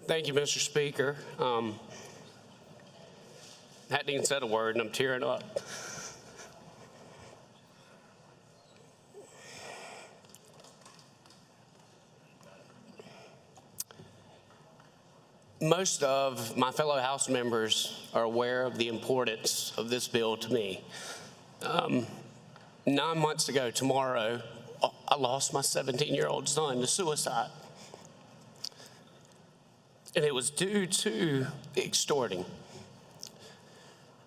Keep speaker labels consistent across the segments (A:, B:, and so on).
A: Thank you, Mr. Speaker. Hadn't even said a word, and I'm tearing up. Most of my fellow House members are aware of the importance of this bill to me. 9 months ago tomorrow, I lost my 17-year-old son to suicide. And it was due to extorting.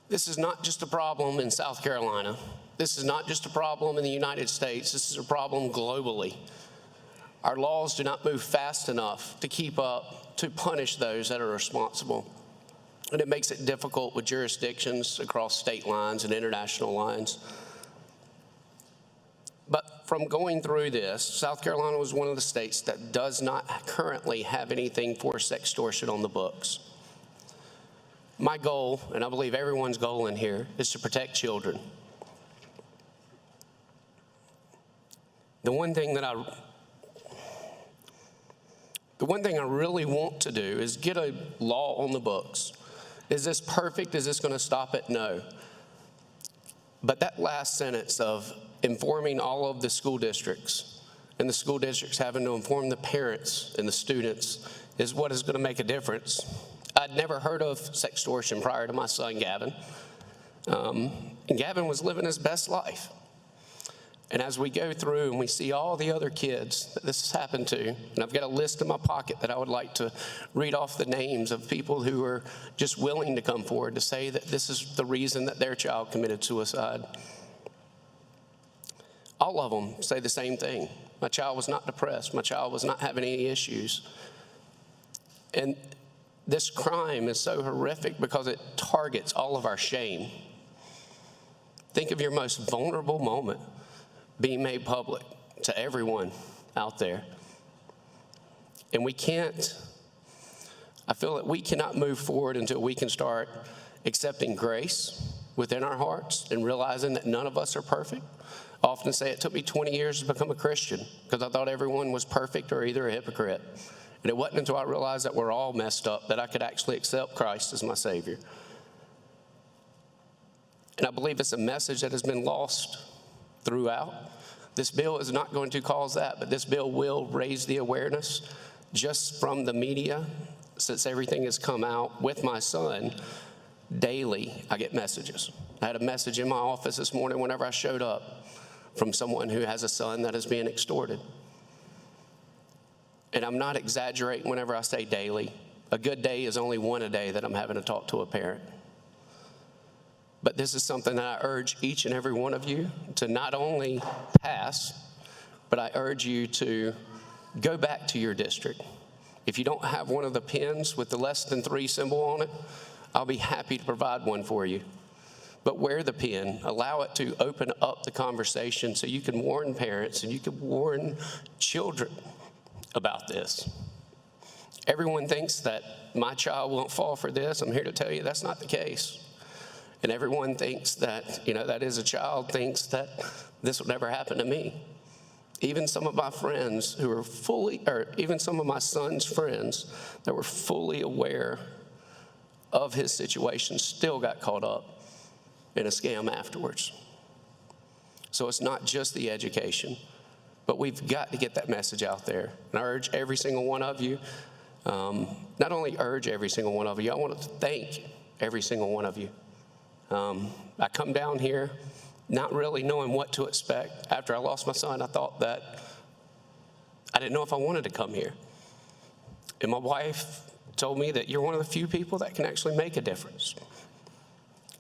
A: This is not just a problem in South Carolina. This is not just a problem in the United States. This is a problem globally. Our laws do not move fast enough to keep up to punish those that are responsible. And it makes it difficult with jurisdictions across state lines and international lines. But from going through this, South Carolina was one of the states that does not currently have anything for sextortion on the books. My goal, and I believe everyone's goal in here, is to protect children. The one thing I really want to do is get a law on the books. Is this perfect? Is this going to stop it? No. But that last sentence of informing all of the school districts and the school districts having to inform the parents and the students is what is going to make a difference. I'd never heard of sextortion prior to my son, Gavin. And Gavin was living his best life. And as we go through and we see all the other kids that this has happened to, and I've got a list in my pocket that I would like to read off the names of people who are just willing to come forward to say that this is the reason that their child committed suicide. All of them say the same thing. My child was not depressed. My child was not having any issues. And this crime is so horrific because it targets all of our shame. Think of your most vulnerable moment being made public to everyone out there. And I feel that we cannot move forward until we can start accepting grace within our hearts and realizing that none of us are perfect. I often say it took me 20 years to become a Christian because I thought everyone was perfect or either a hypocrite. And it wasn't until I realized that we're all messed up that I could actually accept Christ as my Savior. And I believe it's a message that has been lost throughout. This bill is not going to cause that, but this bill will raise the awareness just from the media. Since everything has come out with my son, daily I get messages. I had a message in my office this morning whenever I showed up from someone who has a son that is being extorted. And I'm not exaggerating whenever I say daily. A good day is only one a day that I'm having to talk to a parent. But this is something that I urge each and every one of you to not only pass, but I urge you to go back to your district. If you don't have one of the pins with the less than 3 symbol on it, I'll be happy to provide one for you. But wear the pin, allow it to open up the conversation so you can warn parents and you can warn children about this. Everyone thinks that my child won't fall for this. I'm here to tell you that's not the case. And everyone thinks that, that is a child thinks that this will never happen to me. Even some of my friends who are even some of my son's friends that were fully aware of his situation still got caught up in a scam afterwards. So it's not just the education, but we've got to get that message out there. And I urge every single one of you, not only urge every single one of you, I want to thank every single one of you. I come down here not really knowing what to expect. After I lost my son, I thought that I didn't know if I wanted to come here. And my wife told me that you're one of the few people that can actually make a difference.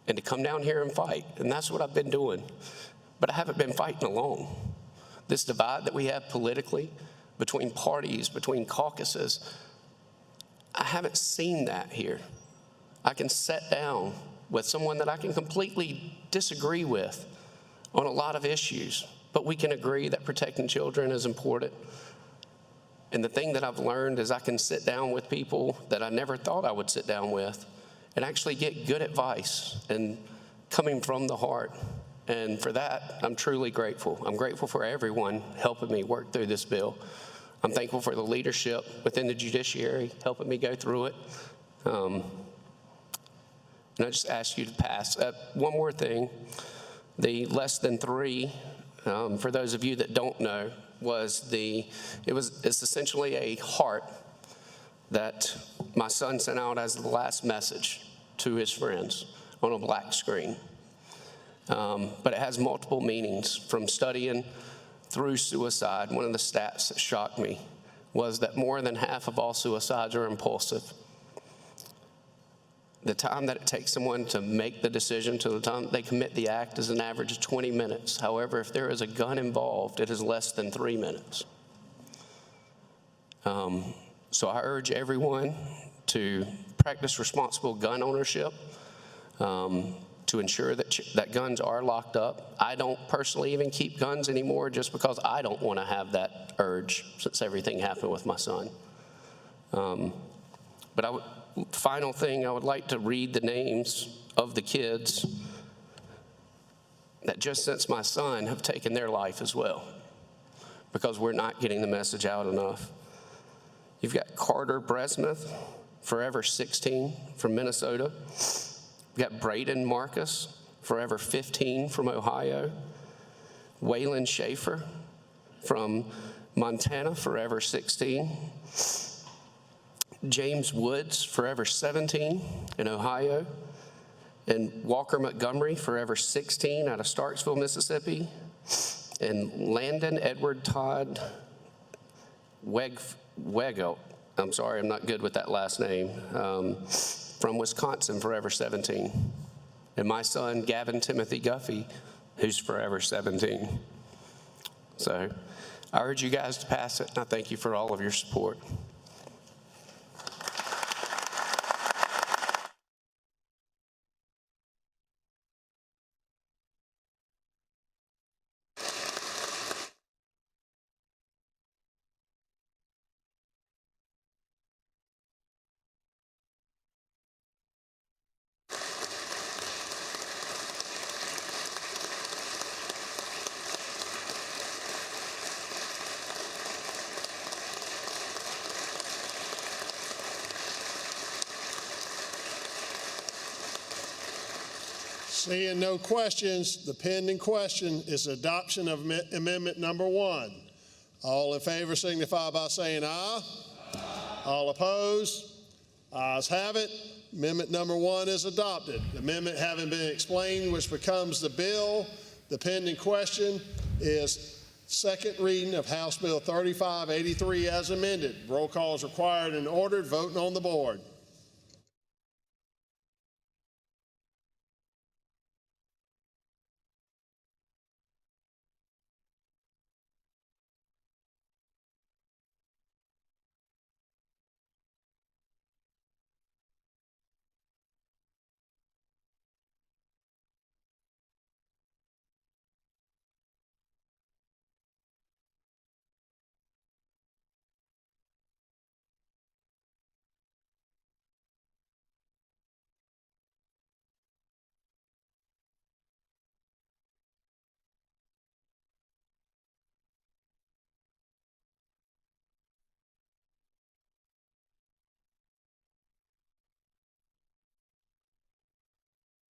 A: And to come down here and fight, and that's what I've been doing. But I haven't been fighting alone. This divide that we have politically between parties, between caucuses, I haven't seen that here. I can sit down with someone that I can completely disagree with on a lot of issues, but we can agree that protecting children is important. And the thing that I've learned is I can sit down with people that I never thought I would sit down with and actually get good advice and coming from the heart. And for that, I'm truly grateful. I'm grateful for everyone helping me work through this bill. I'm thankful for the leadership within the judiciary helping me go through it. And I just ask you to pass. One more thing, the less than 3, for those of you that don't know, it's essentially a heart that my son sent out as the last message to his friends on a black screen. But it has multiple meanings. From studying through suicide, one of the stats that shocked me was that more than half of all suicides are impulsive. The time that it takes someone to make the decision to the time they commit the act is an average of 20 minutes. However, if there is a gun involved, it is less than 3 minutes. So I urge everyone to practice responsible gun ownership, to ensure that guns are locked up. I don't personally even keep guns anymore just because I don't want to have that urge since everything happened with my son. But final thing, I would like to read the names of the kids that just since my son have taken their life as well, because we're not getting the message out enough. You've got Carter Bresmith, forever 16, from Minnesota. We've got Braden Marcus, forever 15, from Ohio. Waylon Schaefer from Montana, forever 16. James Woods, forever 17, in Ohio. And Walker Montgomery, forever 16, out of Starksville, Mississippi. And Landon Edward Todd Wego, I'm sorry, I'm not good with that last name, from Wisconsin, forever 17. And my son, Gavin Timothy Guffey, who's forever 17. So I urge you guys to pass it, and I thank you for all of your support.
B: Seeing no questions, the pending question is adoption of amendment number 1. All in favor signify by saying aye. Aye. All opposed? Ayes have it. Amendment number 1 is adopted. The amendment having been explained, which becomes the bill, the pending question is second reading of House Bill 3583 as amended. Roll call is required and ordered. Voting on the board.